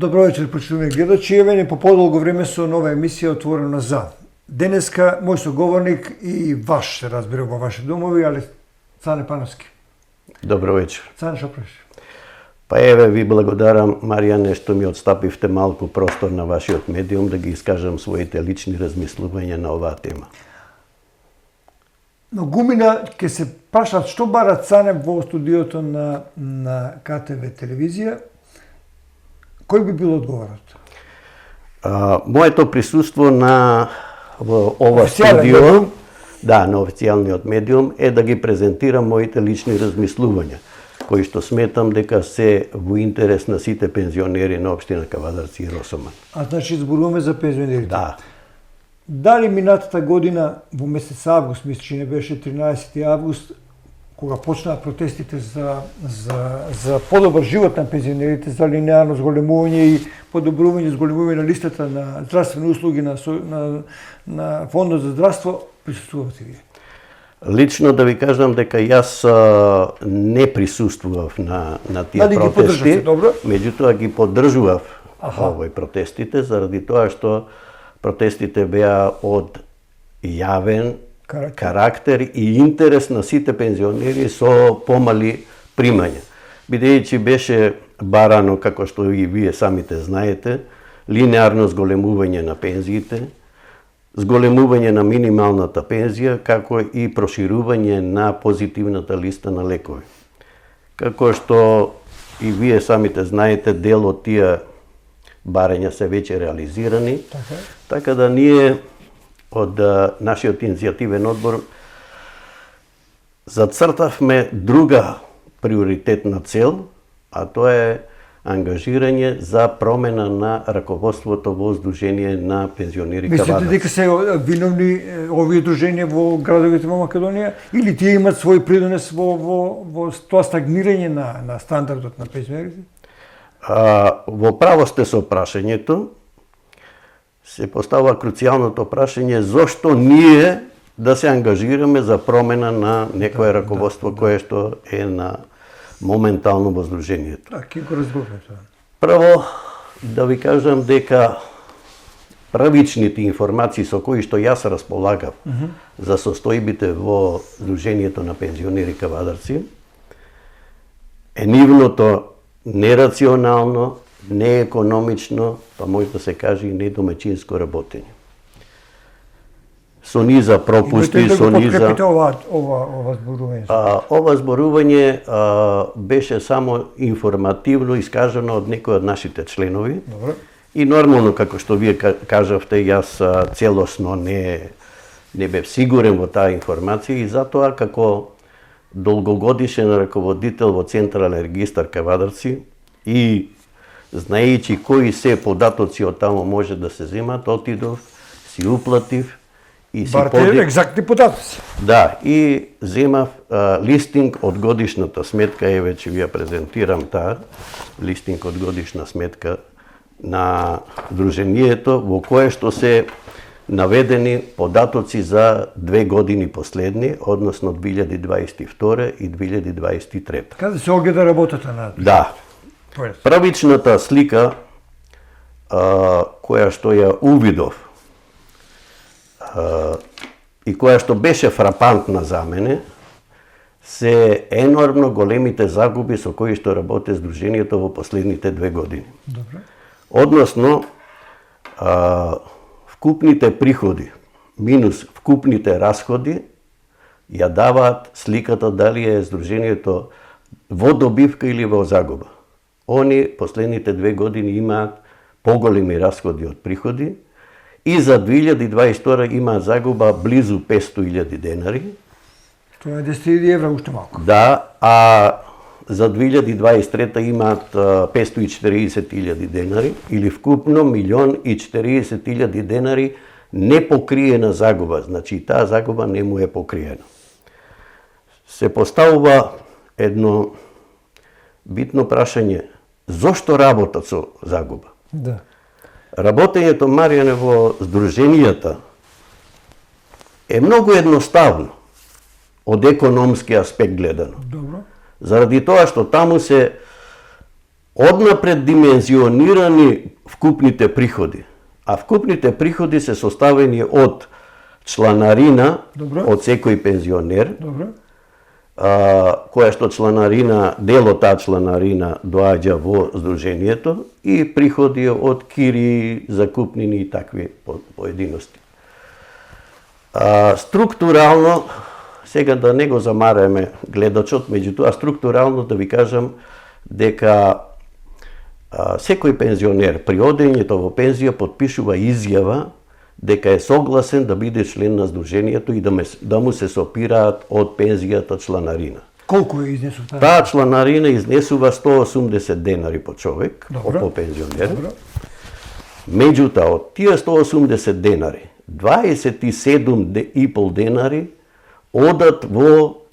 Добро вечер, почитувани гледачи. Еве ни по подолго време со нова емисија Отворено за. Денеска мој соговорник и ваш, се разбира, во ваши домови, али Цане Пановски. Добро вечер. Цане, шо правиш? Па еве ви благодарам, Маријане, што ми отстапивте малку простор на вашиот медиум да ги искажам своите лични размислувања на оваа тема. Но гумина ќе се прашат што бара Цане во студиото на КТВ телевизија. Кој би бил одговорот? Моето присуство во ова Официјален студио, медиум? да, на официјалниот медиум, е да ги презентирам моите лични размислувања, кои што сметам дека се во интерес на сите пензионери на општина Кавадарци и Росоман. А значи зборуваме за пензионерите. Да. Дали минатата година во месец август, мисля че не беше 13 август, кога почнаа протестите за подобар живот на пензионерите, за линеарно зголемување и подобрување зголемување на листата на здравствени услуги на Фондот за здравство, присуствувате вие? Лично да ви кажам дека јас не присуствував на тие Дали ги протести, поддржате, добро? меѓутоа ги поддржував Аха. протестите, заради тоа што протестите беа од јавен карактер и интерес на сите пензионери со помали примања. Бидејќи беше барано, како што и вие самите знаете, линеарно зголемување на пензиите, зголемување на минималната пензија, како и проширување на позитивната листа на лекови. Како што и вие самите знаете, дел од тие барања се веќе реализирани, така да ние од нашиот иницијативен одбор зацртавме друга приоритетна цел, а тоа е ангажирање за промена на раководството во Сдружение на пензионери Кавадарци. Мислите дека се виновни овие друженија во градовите во Македонија или тие имат свој придонес во тоа стагнирање на стандардот на пензионерите? Во право сте со прашањето. Се поставува круцијалното прашање зошто ние да се ангажираме за промена на некое раководство кое што е на моментално во Сдруженијето. Да, ќе го разборуваме тоа. Прво, да ви кажам дека правичните информации со кои што јас располагав за состојбите во Сдруженијето на пензионери Кавадарци е нивното нерационално, неекономично, па може да се каже и недомаќинско работење. Со низа пропусти, со низа... ова зборување? Ова зборување беше само информативно искажано од некој од нашите членови. Добро. И нормално, како што вие кажавте, јас целосно не бев сигурен во таа информација и затоа како долгогодишен раководител во Централен регистар Кавадарци и знаејќи кои се податоци од таму може да се земат, отидов, си уплатив и си екзактни податоци. Да, и земав листинг од годишната сметка, еве ќе ви ја презентирам таа, листинг од годишна сметка на Сдруженијето, во кое што се наведени податоци за 2 години последни, односно 2022 и 2023. Каде се огледа работата на... Да. Правичната слика која што ја увидов и која што беше фрапантна за мене, се енормно големите загуби со кои што работи Сдруженијето во последните 2 години. Добре. Односно, вкупните приходи минус вкупните расходи ја даваат сликата дали е Сдруженијето во добивка или во загуба. Они последните 2 години имаат поголеми расходи од приходи и за 2022 имаат загуба близу 500.000 денари. Тоа е 10.000 евра, уште малку. Да, а за 2023 имаат 540.000 денари или вкупно 1.040.000 денари непокриена загуба. Значи таа загуба не му е покриена. Се поставува едно битно прашање. Зошто работат со загуба? Да. Работењето, Маријане, во Сдруженијата е многу едноставно од економски аспект гледано. Добро. Заради тоа што таму се однапред димензионирани вкупните приходи. А вкупните приходи се составени од чланарина од секој пензионер, која што чланарина, дел од таа чланарина доаѓа во Сдруженијето и приходи од кири, закупнини и такви поединости. Структурално, сега да не го замареме гледачот, меѓутоа структурално да ви кажам дека секој пензионер при одењето во пензија потпишува изјава дека е согласен да биде член на Сдруженијето и да му се сопираат од пензијата чланарина. Колку е изнесува? Таа чланарина изнесува 180 денари по човек, по пензионер. Меѓутоа, од тие 180 денари, 27,5 денари одат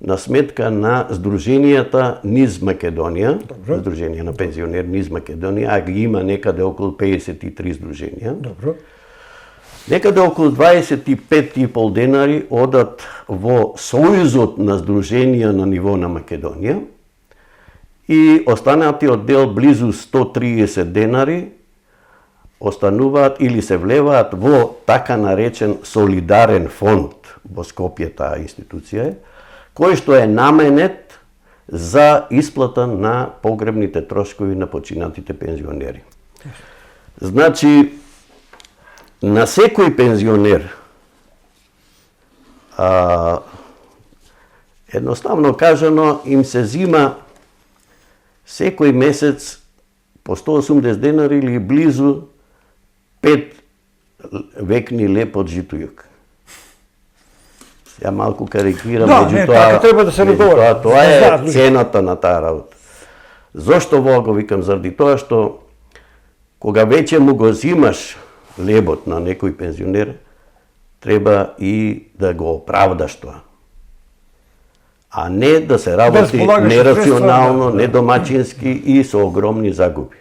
на сметка на Сдруженијата низ Македонија, Сдружение на пензионер низ Македонија, а ги има некаде околу 53 сдруженија. Некаде околу 25,5 денари одат во Сојузот на Сдруженија на ниво на Македонија и останатиот дел, близу 130 денари, остануваат или се влеваат во така наречен солидарен фонд во Скопје, таа институција е, кој што е наменет за исплата на погребните трошкови на починатите пензионери. Значи, на секој пензионер, едноставно кажано, им се зима секој месец по 180 денари или близу 5 векни леп од житујук. Ја малку карикирам, меѓутоа тоа е цената на таа работа. Зошто во го викам? Заради тоа што кога веќе му го зимаш лебот на некој пензионер, треба и да го оправдаш тоа. А не да се работи нерационално, недомачински и со огромни загуби.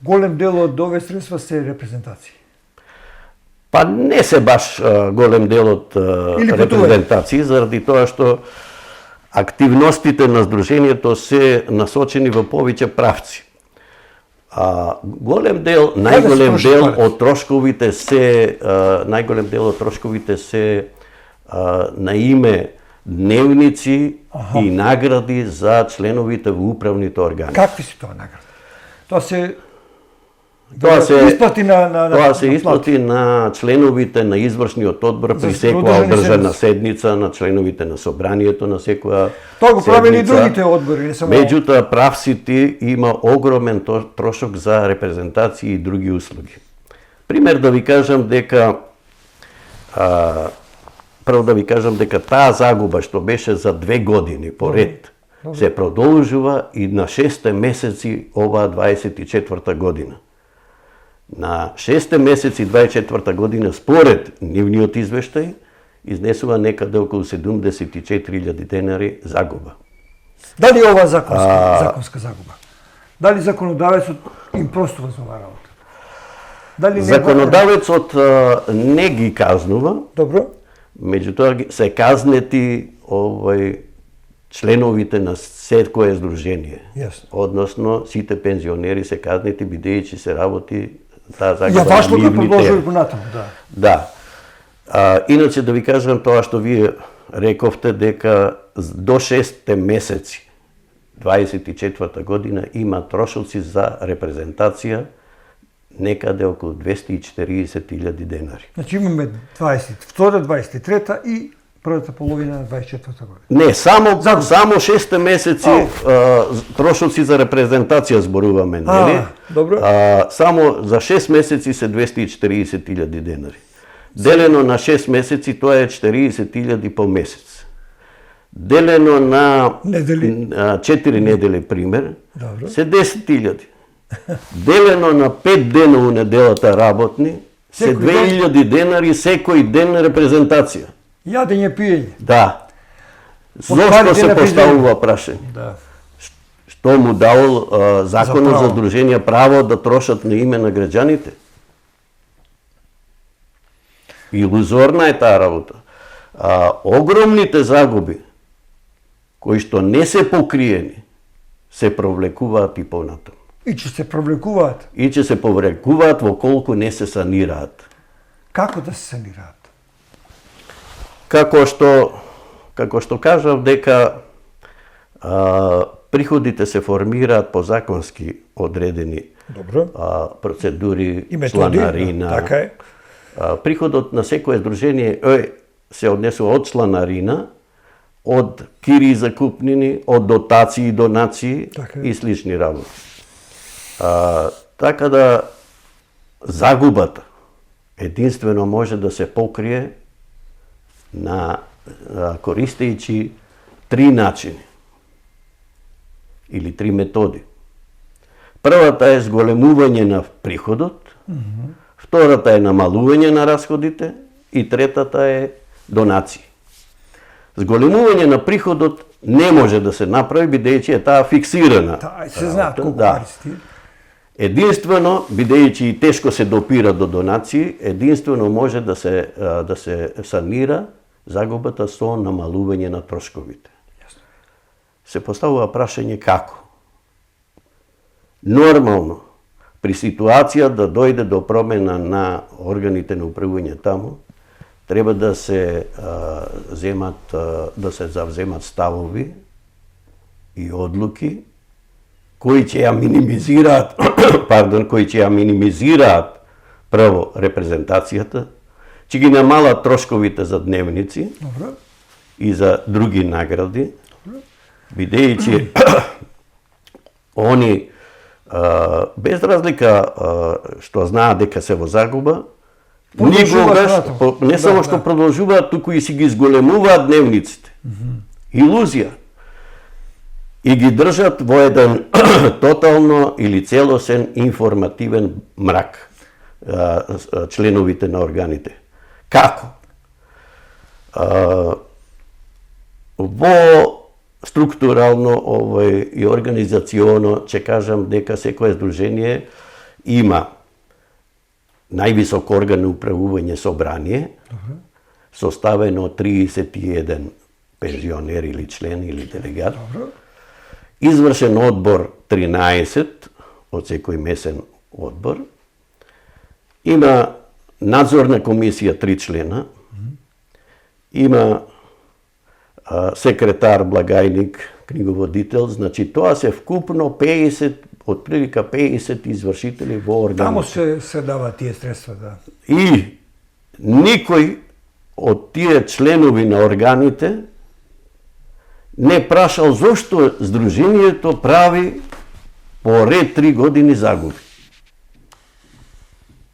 Голем дел од овие средства се репрезентации. Па не се баш голем дел од репрезентации, заради тоа што активностите на Сдруженијето се насочени во повеќе правци. Најголем дел од трошковите се на име дневници и награди за членовите во управните органи. Какви се тоа награди? Тоа се исплати на членовите на извршниот одбор при секоја одржана седница, на членовите на собранието на секоја седница. Тоа го правили и другите одбори, не само. Меѓутоа, правците има огромен трошок за репрезентации и други услуги. Пример да ви кажам дека таа загуба што беше за 2 години поред се продолжува и на 6 месеци оваа 24 година. На 6 месеци 24 година, според нивниот извештај, изнесува некаде околу 74.000 денари загуба. Дали ова законска загуба? Дали законодавецот им простува за оваа работа? Законодавецот не ги казнува. Добро. Меѓутоа се казнети членовите на секое здружение. Односно, сите пензионери се казнети бидејќи се работи таа загуба на нивните. Да. Иначе да ви кажам тоа што вие рековте дека до 6 месеци 24 година има трошоци за репрезентација некаде околу 240.000 денари. Значи имаме 22, 23 и првата половина на 24 година. Не, само 6 месеци трошоци за репрезентација зборуваме, нели? Добро. Само за 6 месеци се 240.000 денари. Делено на 6 месеци тоа е 40.000 по месец. Делено на 4 недели, пример, се 10.000. Делено на 5 дена у неделата работни, се 2.000 денари секој ден репрезентација. Јадење, пиење. Да. Зошто се поставува прашање? Да. Што му дал законот за здруженија право да трошат на име на граѓаните? Илузорна е таа работа. Огромните загуби, кои што не се покриени се провлекуваат и понатаму. И че се провлекуваат. И че се повлекуваат во колку не се санираат. Како да се санираат? Како што кажав дека приходите се формираат по законски одредени Добро. Процедури, И методи, чланарина. така е. Приходот на секое здружение се однесува од чланарина, од кири закупнини, од дотации и донации Така е. и слични работи. Така да загубата единствено може да се покрие на користејќи три начини или три методи. Првата е зголемување на приходот, втората е намалување на расходите и третата е донации. Зголемување на приходот не може да се направи бидејќи е таа фиксирана. Се знаат колку Да. користи. Единствено, бидејќи и тешко се допира до донации, единствено може да се санира загубата со намалување на трошковите. Се поставува прашање како? Нормално, при ситуација да дојде до промена на органите на управување таму, треба да се завземат ставови и одлуки кои ќе ја минимизираат, кои ќе ја минимизираат прво репрезентацијата, ќе ги намалат трошковите за дневници Добро. и за други награди, бидејќи они без разлика што знаат дека се во загуба, никогаш не само што продолжуваат, туку и си ги зголемуваат дневниците. Илузија. И ги држат во еден тотално или целосен информативен мрак членовите на органите. Како? Во структурално и организационо, ќе кажам дека секое здружение има највисок орган на управување собрание, составено од 31 пензионер или член или делегат, извршен одбор 13 од секој месен одбор, има надзорна комисија 3 члена, има секретар, благајник, книговодител, значи тоа се вкупно 50, отприлика 50 извршители во органите. Таму се даваат тие средства, да. И никој од тие членови на органите не прашал зошто здруженијето прави по ред 3 години загуби.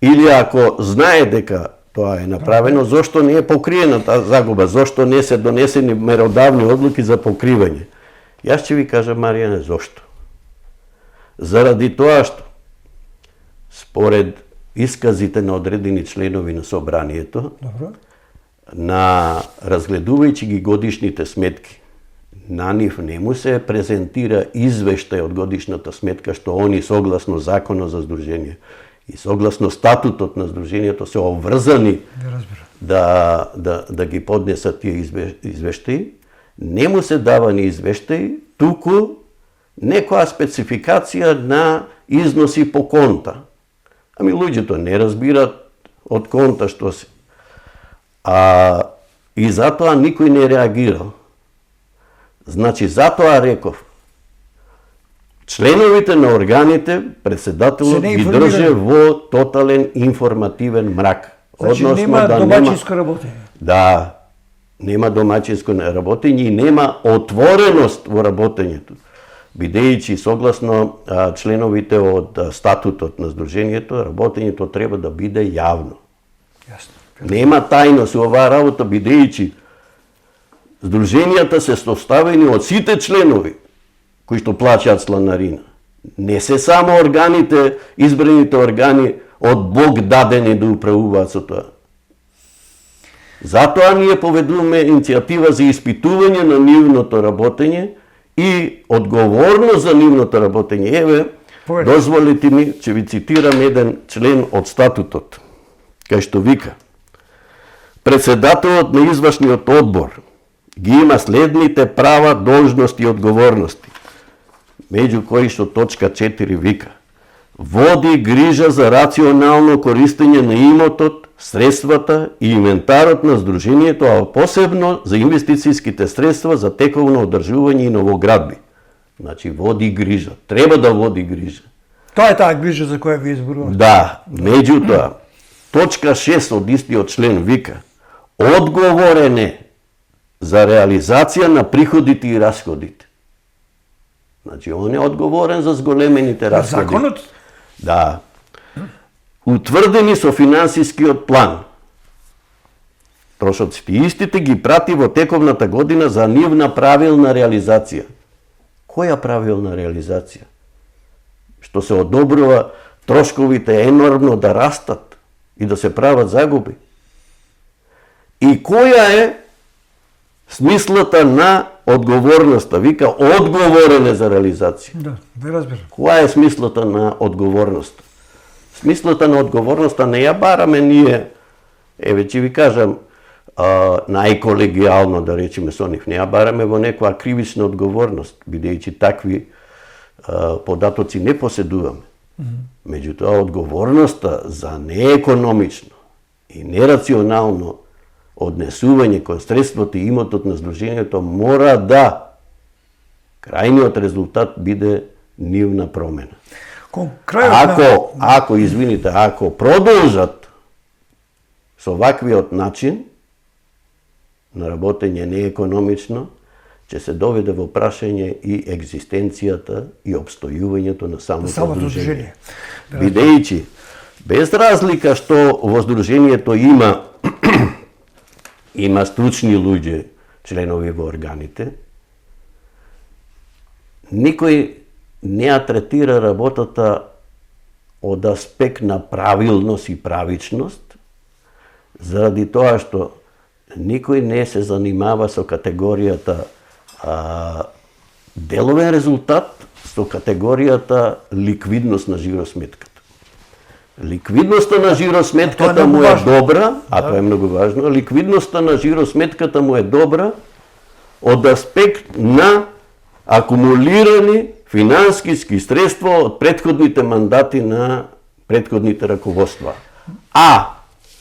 Или ако знае дека тоа е направено, зошто не е покриена таа загуба, зошто не се донесени меродавни одлуки за покривање. Јас ќе ви кажам, Маријане, зошто. Заради тоа што, според исказите на одредени членови на собранието, на разгледувајќи ги годишните сметки, на нив не му се презентира извештај од годишната сметка што они согласно законот за здружение и согласно статутот на здружението се обврзани да ги поднесат тие извештаи, не му се дава ни извештаи, туку некоја спецификација на износи по конта. Ами луѓето не разбират од конта што се. И затоа никој не реагирал. Значи, затоа реков, членовите на органите, председателот ги држе во тотален информативен мрак. Значи, нема домаќинско работење. Да, нема домаќинско работење и нема отвореност во работењето. Бидејќи согласно членовите од статутот на здружението, работењето треба да биде јавно. Нема тајност во оваа работа, бидејќи здруженијата се составени од сите членови кои што плаќаат чланарина. Не се само органите, избраните органи од Бог дадени да управуваат со тоа. Затоа ние поведуваме иницијатива за испитување на нивното работење и одговорност за нивното работење. Еве, дозволите ми, ќе ви цитирам еден член од статутот, кај што вика: председателот на извршниот одбор ги има следните права, должности и одговорности. меѓу кои што точка 4 вика: води грижа за рационално користење на имотот, средствата и инвентарот на здружението, а посебно за инвестицијските средства за тековно одржување и новоградби. Значи, води грижа. Треба да води грижа. Тоа е таа грижа за која ви изборувате. Да, меѓутоа, точка 6 од истиот член вика: одговорен е за реализација на приходите и расходите. Значи, он е одговорен за зголемените расходи. Законот? Да. Утврдени со финансискиот план. Трошоците истите ги прати во тековната година за нивна правилна реализација. Која правилна реализација? Што се одобрува трошковите енормно да растат и да се прават загуби. И која е смислата на одговорноста? Вика, одговорен е за реализација. Да, ви разбирам. Која е смислата на одговорноста? Смислата на одговорноста не ја бараме ние, еве ќе ви кажам, најколегијално да речеме со нив, не ја бараме во некоја кривична одговорност, бидејќи такви податоци не поседуваме. Меѓутоа, одговорноста за неекономично и нерационално однесување кон средството и имотот на здружението мора да крајниот резултат биде нивна промена. Ако продолжат со ваквиот начин на работење неекономично, ќе се доведе во прашање и екзистенцијата и обстојувањето на самото здружение. Бидејќи, без разлика што во здружението има стручни луѓе, членови во органите, никој не ја третира работата од аспект на правилност и правичност, заради тоа што никој не се занимава со категоријата деловен резултат, со категоријата ликвидност на жиросметката. Ликвидноста на жиросметката му е добра, тоа е многу важно, ликвидноста на жиросметката му е добра од аспект на акумулирани финансиски средства од претходните мандати на претходните раководства. А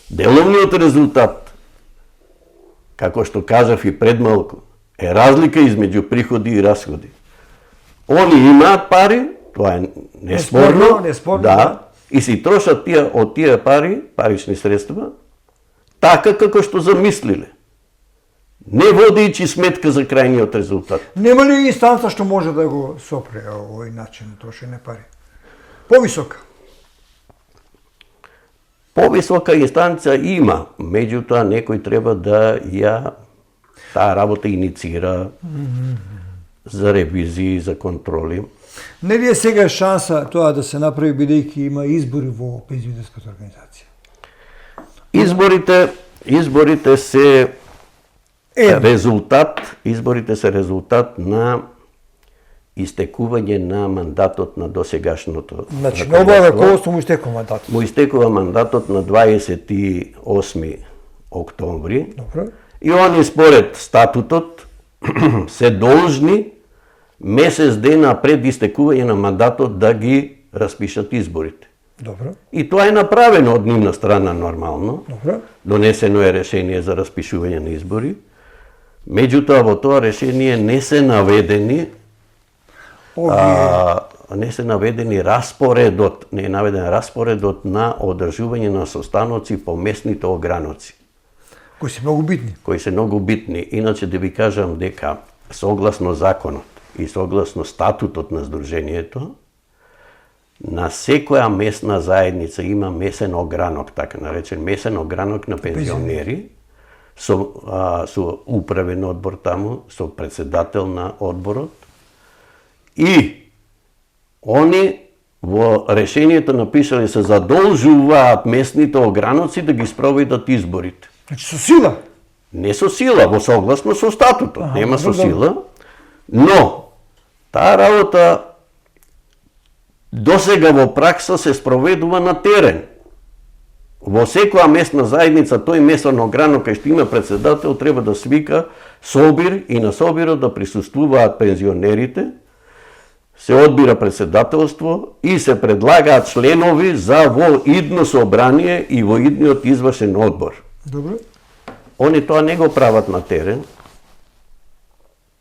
деловниот резултат, како што кажав и пред малку, е разлика измеѓу приходи и расходи. Они имаат пари, тоа е неспорно, да, и си трошат од тие пари, парични средства, така како што замислиле, не водејќи сметка за крајниот резултат. Нема ли инстанца што може да го сопре овој начин на трошење пари? Повисока? Повисока инстанца има, меѓутоа некој треба да ја таа работа иницира за ревизии, за контроли. Нели е сега шанса тоа да се направи бидејќи има избори во пензионерската организација? Изборите се резултат на истекување на мандатот на досегашното. Значи, ново раководство му истекува мандатот. Му истекува мандатот на 28 октомври. Добро. И они според статутот се должни месец дена пред истекување на мандатот да ги распишат изборите. Добро. И тоа е направено од нивна страна нормално. Добро. Донесено е решение за распишување на избори. Меѓутоа во тоа решение не се наведени распоредот, не е наведен распоредот на одржување на состаноци по местните ограноци. Кои се многу битни. Кои се многу битни. Иначе да ви кажам дека согласно законот и согласно статутот на здружението, на секоја местна заедница има месен огранок, така наречен месен огранок на пензионери, со управен одбор таму, со председател на одборот. И они во решението напишале се задолжуваат местните ограноци да ги спроведат изборите. Значи со сила? Не со сила, во согласно со статутот, нема со сила, но таа работа досега во пракса се спроведува на терен. Во секоја местна заедница тој месен огранок кај што има председател треба да свика собир и на собирот да присуствуваат пензионерите се одбира председателство и се предлагаат членови за во идно собрание и во идниот извршен одбор. Добро. Они тоа не го прават на терен,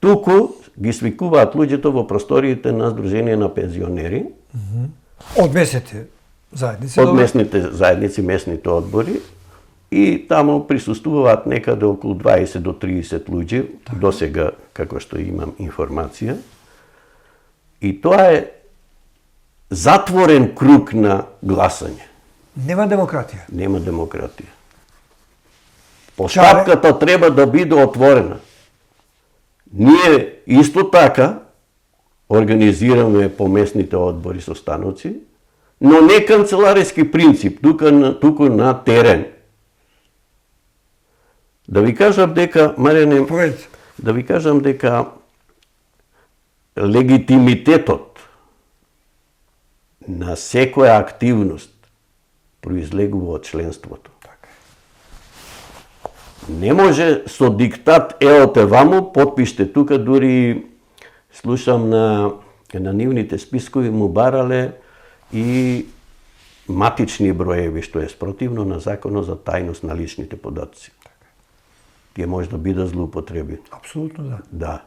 туку ги свикуваат луѓето во просториите на Сдружение на пензионери, Од месните заедници. од местните заедници, местните одбори, и таму присуствуваат некаде околу 20 до 30 луѓе, до сега, како што имам информација. И тоа е затворен круг на гласање. Нема демократија. Нема демократија. Постапката треба да биде отворена. Ние исто така организираме по местните одбори состаноци, но не канцелариски принцип, туку на терен. Да ви кажам дека, Маријане, Поведете. да ви кажам дека легитимитетот на секоја активност произлегува од членството. Не може со диктат еоте ваму, подпиште тука, дури слушам на нивните спискови му барале и матични броеви, што е спротивно на законот за тајност на личните податци. Тие може да бидат злоупотреби. Апсолутно да. Да.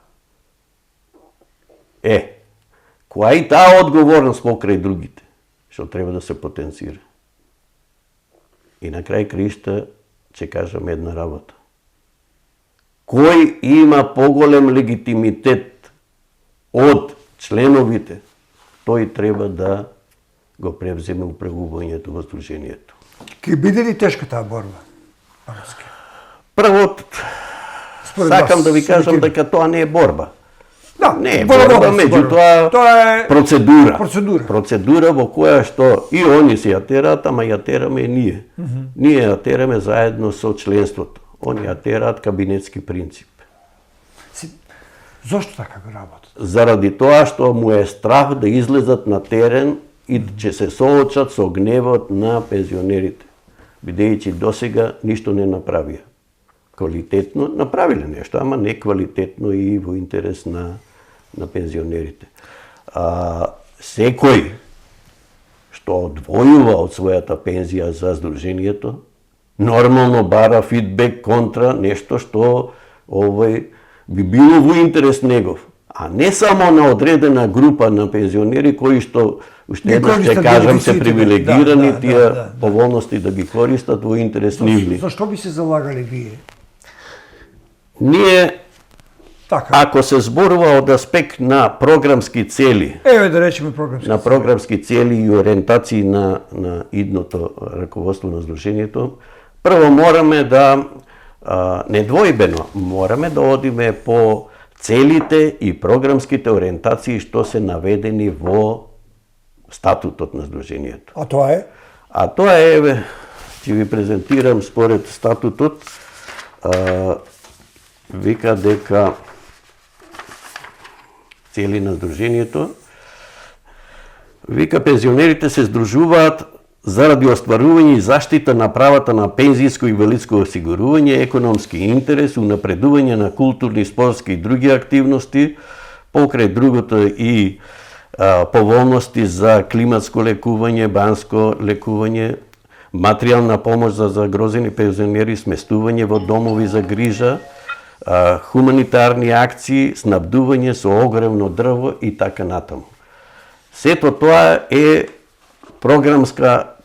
Која и таа одговорност покрај другите, што треба да се потенцира. И на крај краишта ќе кажам една работа. Кој има поголем легитимитет од членовите, тој треба да го превземе управувањето во Сдруженијето. Ке биде ли тешка таа борба? Араски. Прво, Според сакам вас, да ви кажам субјективно. дека тоа не е борба. Да, Не е борба, борба, меѓутоа тоа е процедура. процедура. Процедура во која што и они се ја тераат, ама ја тераме и ние. Ние ја тераме заедно со членството. Они ја тераат кабинетски принцип. Зошто така го работат? Заради тоа што му е страх да излезат на терен и ќе се соочат со гневот на пензионерите. Бидејќи досега ништо не направија. Квалитетно направиле нешто, ама не квалитетно и во интерес на пензионерите. Секој што одвојува од својата пензија за Сдруженијето, нормално бара фидбек контра нешто што би било во интерес негов, а не само на одредена група на пензионери кои што уште еднаш ќе кажам се привилегирани тие поволности да ги користат во интерес нивни. Зашто би се залагали вие? Ние, Така. ако се зборува од аспект на програмски цели, Еве да речеме програмски. на програмски цели и ориентации на идното раководство на Сдруженијето, прво мораме да, недвојбено, мораме да одиме по целите и програмските ориентации што се наведени во статутот на Сдруженијето. А тоа е? А тоа е, еве, ќе ви презентирам според статутот, вика дека цели на Сдруженијето, вика пензионерите се здружуваат заради остварување и заштита на правата на пензијско и инвалидско осигурување, економски интерес, унапредување на културни, спортски и други активности, покрај другото и поволности за климатско лекување, банско лекување, материјална помош за загрозени пензионери, сместување во домови за грижа, хуманитарни акции, снабдување со огревно дрво и така натаму. Сето тоа е програмска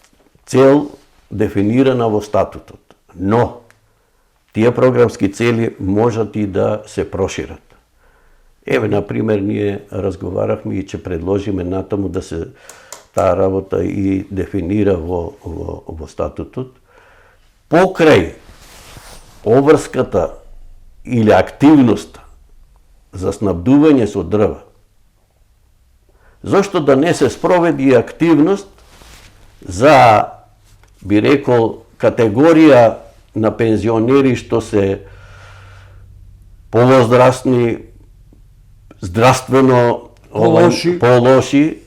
цел дефинирана во статутот. Но, тие програмски цели можат и да се прошират. Еве, например, ние разговаравме и ќе предложиме натаму да се таа работа и дефинира во статутот. Покрај обврската или активноста за снабдување со дрва, зошто да не се спроведи активност за, би рекол, категорија на пензионери што се повозрастни, здравствено полоши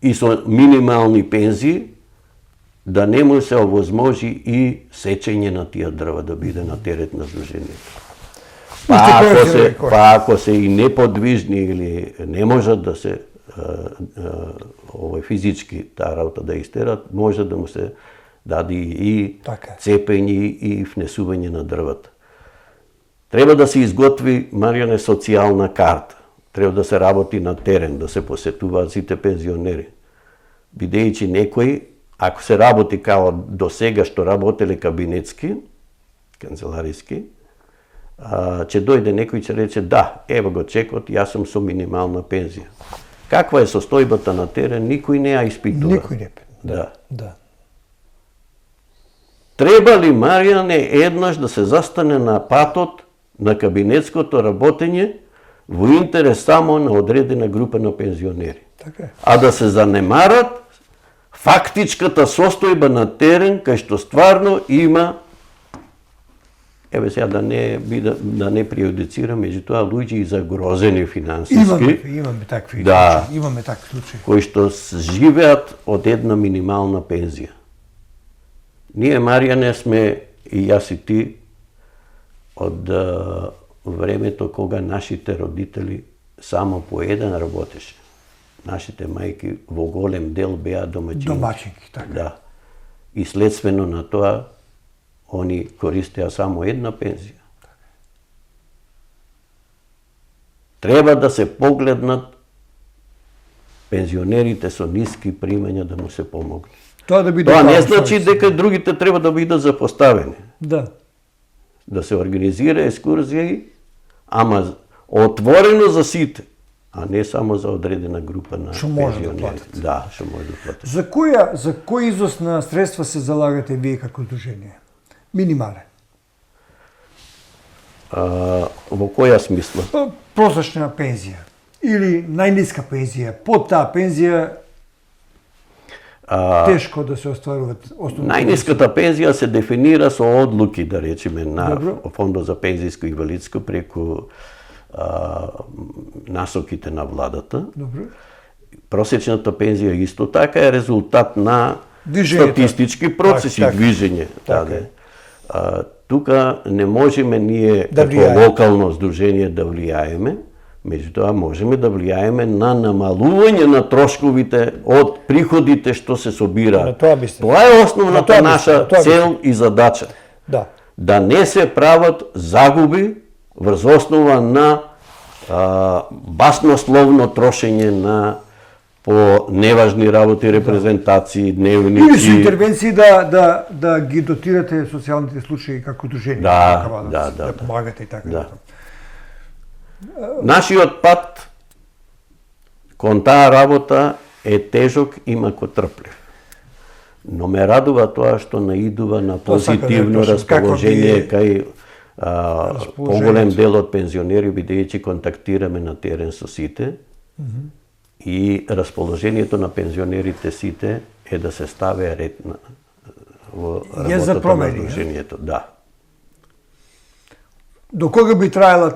и со минимални пензии, да не му се овозможи и сечење на тие дрва да биде на терет на Сдруженијето. Па ако се и неподвижни или не можат да се физички таа работа да истерат, може да му се даде и Така. цепење и внесување на дрвата. Треба да се изготви, Маријане, социјална карта. Треба да се работи на терен, да се посетуваат сите пензионери. Бидејќи некои, ако се работи као до сега што работеле кабинетски, канцелариски, ќе дојде некој ќе рече да, ево го чекот, јас сум со минимална пензија. Каква е состојбата на терен, никој не ја испитува. Никој не. Да. Треба ли, Маријане, еднаш да се застане на патот на кабинетското работење во интерес само на одредена група на пензионери? Така е. А да се занемарат фактичката состојба на терен, кај што стварно има, еве сега да не преюдицирам, меѓутоа луѓе и загрозени финансиски, Имаме такви Да. случаи. Имаме такви случаи. кои што живеат од една минимална пензија. Ние, Маријане, сме, и јас и ти, од времето кога нашите родители само по еден работеше. Нашите мајки во голем дел беа домаќини. Домаќинки, така. Да. И следствено на тоа, они користеа само една пензија. Треба да се погледнат пензионерите со ниски примања да му се помогне. Тоа да биде Тоа не правосојсно. значи дека другите треба да бидат запоставени. Да. Да се организира екскурзија, ама отворено за сите, а не само за одредена група на Што може да пензионери. платат. Да, што може да платат. За кој износ на средства се залагате вие како здружение? Минимален. Во која смисла? Просечна пензија или најниска пензија, под таа пензија тешко да се остваруваат основни. Најниската пензија се дефинира со одлуки, да речеме, на Добро. Фондот за пензијско и инвалидско преку насоките на владата. Добро. Просечната пензија исто така е резултат на Движењето. статистички процеси, Така. движење. Така Да, е. тука не можеме ние Да како влијаеме. локално здружение да влијаеме, меѓутоа можеме да влијаеме на намалување на трошковите од приходите што се На собираат. тоа мислам. Тоа е На основната тоа наша мислам, на тоа цел и задача. Да. Да не се прават загуби врз основа на баснословно трошење на по неважни работи, репрезентации, Или со дневници. интервенции да ги дотирате социјалните случаи како дружение. Да, такава, да. помагате и така. Да. Нашиот пат кон таа работа е тежок и макотрплив. Но ме радува тоа што наидува на Тоа сака да позитивно кажам, расположение како ви кај поголем дел од пензионери, бидејќи контактираме на терен со сите, и расположението на пензионерите сите е да се стави ред во Е за работата на промени, дружението. Да. До кога би траела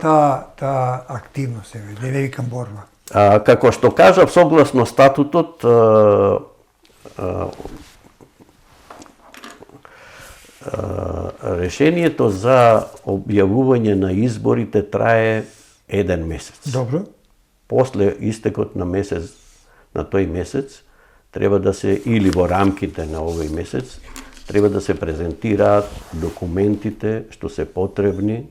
таа активност, да не викам борба? Како што кажав, согласно статутот, решението за објавување на изборите трае 1 месец. Добро. После истекот на месец, на тој месец, треба да се, или во рамките на овој месец, треба да се презентираат документите што се потребни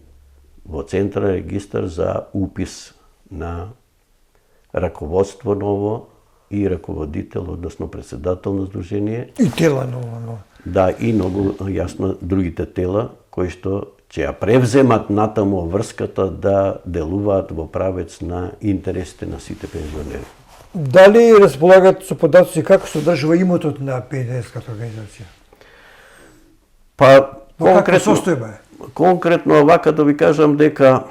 во Централен регистар за упис на раководство ново и раководител, односно председател на здружение. И тела ново. Да, и многу јасно другите тела кои што ќе ја превземат натаму врската да делуваат во правец на интересите на сите пензионери. Дали располагат со податоци како се одржува имотот на пензионерската организација? Па Во каква состојба е? конкретно вака да ви кажам дека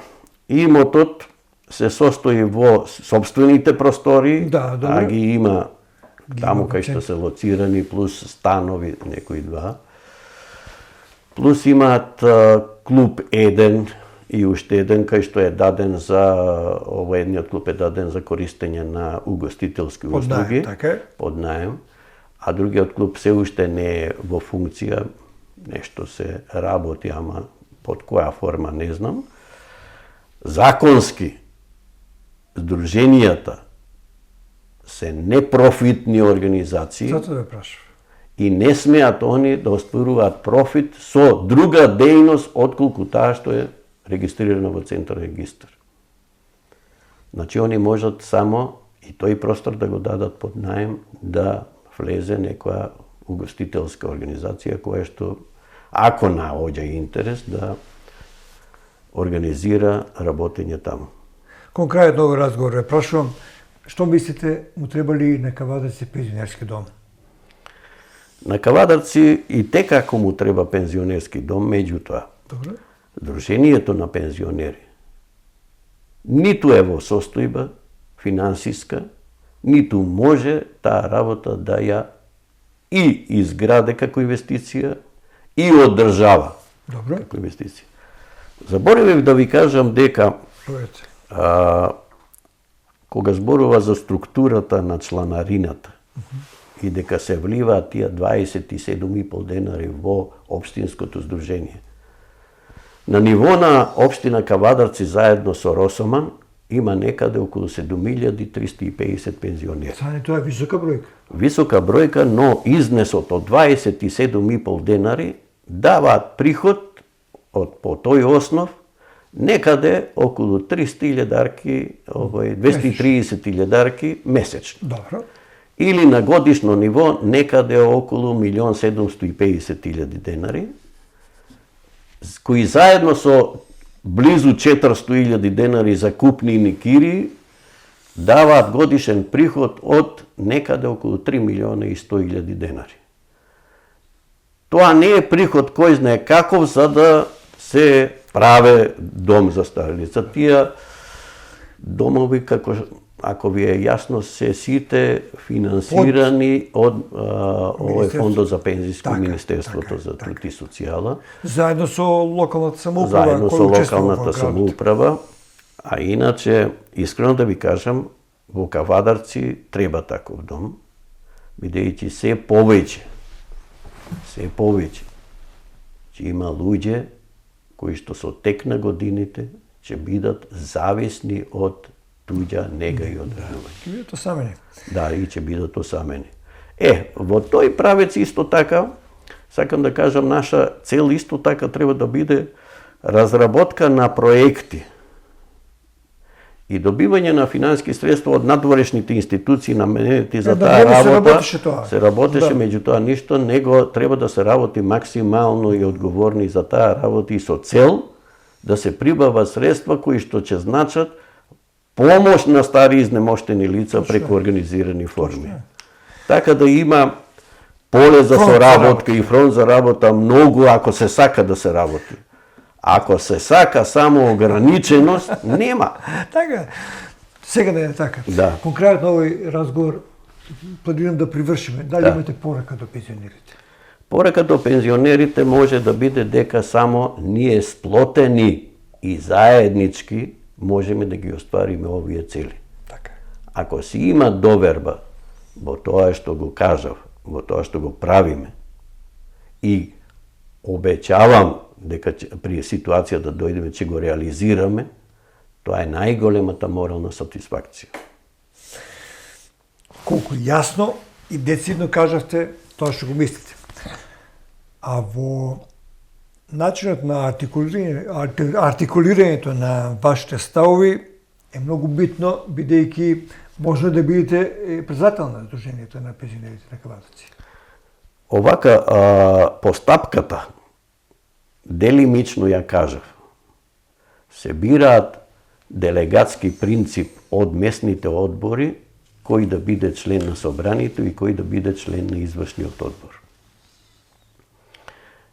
имотот се состои во собствените простори, Да, добро. а ги има таму има кај што центар. се лоцирани, плюс станови, некои два. Плюс имаат клуб еден и уште еден кај што е даден за, овој едниот клуб е даден за користење на угостителски Под наем, услуги, така е. под наем, а другиот клуб се уште не е во функција, нешто се работи, ама под која форма не знам. Законски, здруженијата се непрофитни организации. Зато да прашав. И не смеат они да остваруваат профит со друга дејност отколку таа што е регистрирана во Централен регистар. Значи они можат само и тој простор да го дадат под наем да влезе некоја угостителска организација која што, ако наоѓа интерес, да организира работење таму. Кон крајот на овој разговор ве прашувам, што мислите му требали на Кавадарци пензионерски дом? На Кавадарци и како му треба пензионерски дом, меѓутоа, Добре. Друженијето на пензионери ниту е во состојба финансиска, ниту може таа работа да ја и изграде како инвестиција и одржава Добре. како инвестиција. Заборавив да ви кажам дека Проверете. кога зборува за структурата на чланарината и дека се вливаат тие 27,5 денари во општинското здружение. На ниво на општина Кавадарци заедно со Росоман има некаде околу 7350 пензионери. Сани тоа е висока бројка. Висока бројка, но изнесот од 27,5 денари даваат приход по тој основ некаде околу 300.000 230.000 месечно. Добро. Или на годишно ниво некаде околу 1.750.000 денари, кои заедно со близу 400.000 денари за купнини кири даваат годишен приход од некаде околу 3.100.000 денари. Тоа не е приход кој знае каков за да се праве дом за старица. Тие домови, како, ако ви е јасно, се сите финансирани од овој фондот за пензијско Министерството за труд и социјала. Заедно со локалната самоуправа. Заедно со локалната самоуправа. А иначе, искрено да ви кажам, во Кавадарци треба таков дом, бидејќи се повеќе ќе има луѓе кои што со тек на годините ќе бидат зависни од туѓа нега и одржување. Ќе бидат осамени. Да, и ќе бидат осамени. Во тој правец исто така, сакам да кажам, наша цел исто така треба да биде разработка на проекти и добивање на финански средства од надворешните институции наменети за таа работа. Се работеше, меѓутоа ништо, него треба да се работи максимално и одговорни за таа работа и со цел да се прибава средства кои што ќе значат помош на стари изнемоштени лица преку организирани форми. Така да има поле за соработка и фронт за работа многу, ако се сака да се работи. Ако се сака само ограниченост, нема. Така, сега да е така. Да. Кон крајот на овој разговор планирам да привршиме. Дали имате порака до пензионерите? Порака до пензионерите може да биде дека само ние сплотени и заеднички можеме да ги оствариме овие цели. Така. Ако си има доверба во тоа што го кажав, во тоа што го правиме и обеќавам дека при ситуација да дојдеме ќе го реализираме, тоа е најголемата морална сатисфакција. Колку јасно и децидно кажавте тоа што го мислите. А во начинот на артикулирањето на вашите ставови е многу битно, бидејќи може да бидете председател на Сдруженијето на пензионерите на Кавадарци. Овака постапката, делимично ја кажав, се бираат делегатски принцип од местните одбори, кој да биде член на собранието и кој да биде член на извршниот одбор.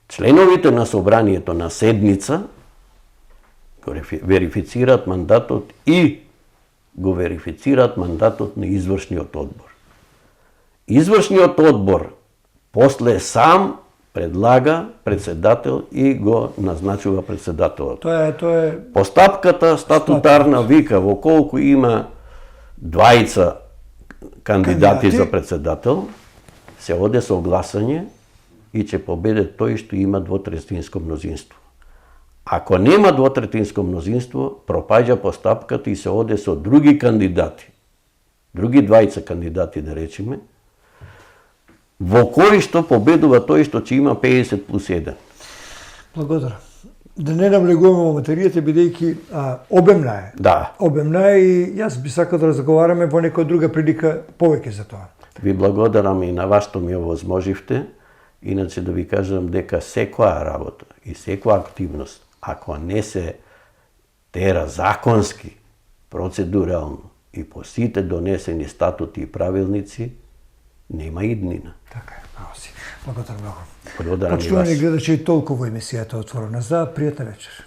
Членовите на собранието на седница го верифицираат мандатот и го верифицираат мандатот на извршниот одбор. Извршниот одбор после сам предлага председател и го назначува председателот. Тоа е Постапката статутарна вика во колку има двајца кандидати за председател, се оде со гласање и ќе победе тој што има двотретинско мнозинство. Ако нема двотретинско мнозинство, пропаѓа постапката и се оде со други кандидати други двајца кандидати, да речеме, во кои што победува тој што ќе има 50+1. Благодарам. Да не навлегуваме во материјата, бидејќи обемна е. Да. Обемна е и јас би сакал да разговараме во некоја друга прилика повеќе за тоа. Ви благодарам и на вас што ми овозможивте. Иначе да ви кажам дека секоја работа и секоја активност, ако не се тера законски, процедурално и по сите донесени статути и правилници, нема иднина. Така е, право си. Благодарам многу. Благодарам и вас. Почитувани гледачи, толку во емисијата Отворена за. Пријатна вечер.